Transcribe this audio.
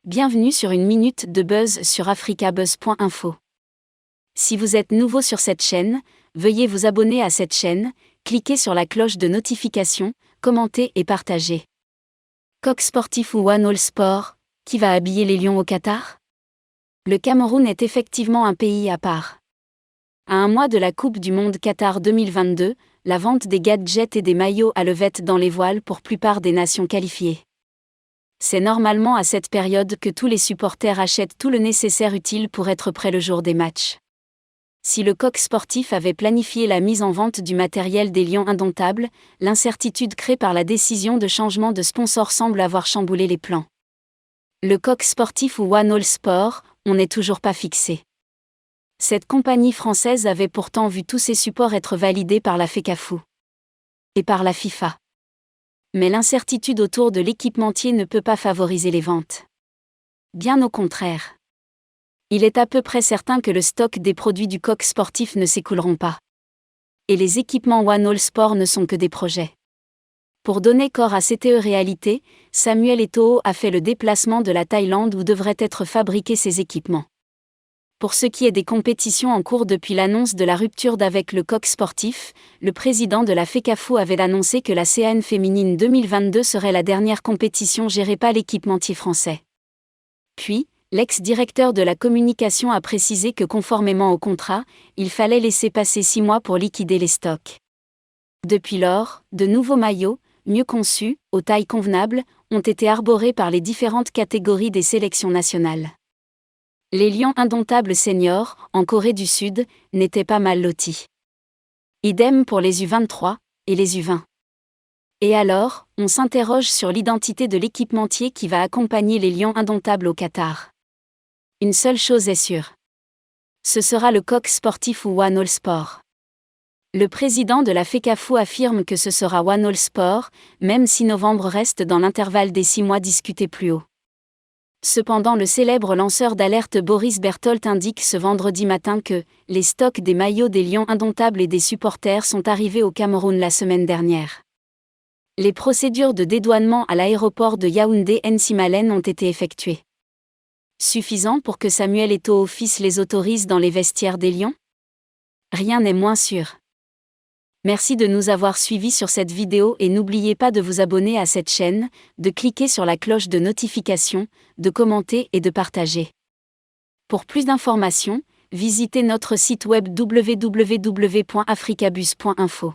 Bienvenue sur une minute de buzz sur africabuzz.info. Si vous êtes nouveau sur cette chaîne, veuillez vous abonner à cette chaîne, cliquez sur la cloche de notification, commentez et partagez. Coq sportif ou One All Sport, qui va habiller les Lions au Qatar? Le Cameroun est effectivement un pays à part. À un mois de la Coupe du Monde Qatar 2022, la vente des gadgets et des maillots a levette dans les voiles pour plupart des nations qualifiées. C'est normalement à cette période que tous les supporters achètent tout le nécessaire utile pour être prêts le jour des matchs. Si le Coq sportif avait planifié la mise en vente du matériel des Lions indomptables, l'incertitude créée par la décision de changement de sponsor semble avoir chamboulé les plans. Le Coq sportif ou One All Sport, on n'est toujours pas fixé. Cette compagnie française avait pourtant vu tous ses supports être validés par la FECAFOOT et par la FIFA. Mais l'incertitude autour de l'équipementier ne peut pas favoriser les ventes. Bien au contraire. Il est à peu près certain que le stock des produits du Coq sportif ne s'écouleront pas. Et les équipements One All Sport ne sont que des projets. Pour donner corps à cette réalité, Samuel Eto'o a fait le déplacement de la Thaïlande où devraient être fabriqués ces équipements. Pour ce qui est des compétitions en cours depuis l'annonce de la rupture d'avec le Coq sportif, le président de la FECAFOOT avait annoncé que la CAN féminine 2022 serait la dernière compétition gérée par l'équipementier français. Puis, l'ex-directeur de la communication a précisé que conformément au contrat, il fallait laisser passer 6 mois pour liquider les stocks. Depuis lors, de nouveaux maillots, mieux conçus, aux tailles convenables, ont été arborés par les différentes catégories des sélections nationales. Les Lions indomptables seniors, en Corée du Sud, n'étaient pas mal lotis. Idem pour les U23 et les U20. Et alors, on s'interroge sur l'identité de l'équipementier qui va accompagner les Lions indomptables au Qatar. Une seule chose est sûre. Ce sera le Coq sportif ou One All Sport. Le président de la FECAFOOT affirme que ce sera One All Sport, même si novembre reste dans l'intervalle des 6 mois discutés plus haut. Cependant, le célèbre lanceur d'alerte Boris Berthold indique ce vendredi matin que les stocks des maillots des Lions indomptables et des supporters sont arrivés au Cameroun la semaine dernière. Les procédures de dédouanement à l'aéroport de Yaoundé-Nsimalen ont été effectuées. Suffisant pour que Samuel Eto'o fils les autorise dans les vestiaires des Lions? Rien n'est moins sûr. Merci de nous avoir suivis sur cette vidéo et n'oubliez pas de vous abonner à cette chaîne, de cliquer sur la cloche de notification, de commenter et de partager. Pour plus d'informations, visitez notre site web www.africabuzz.info.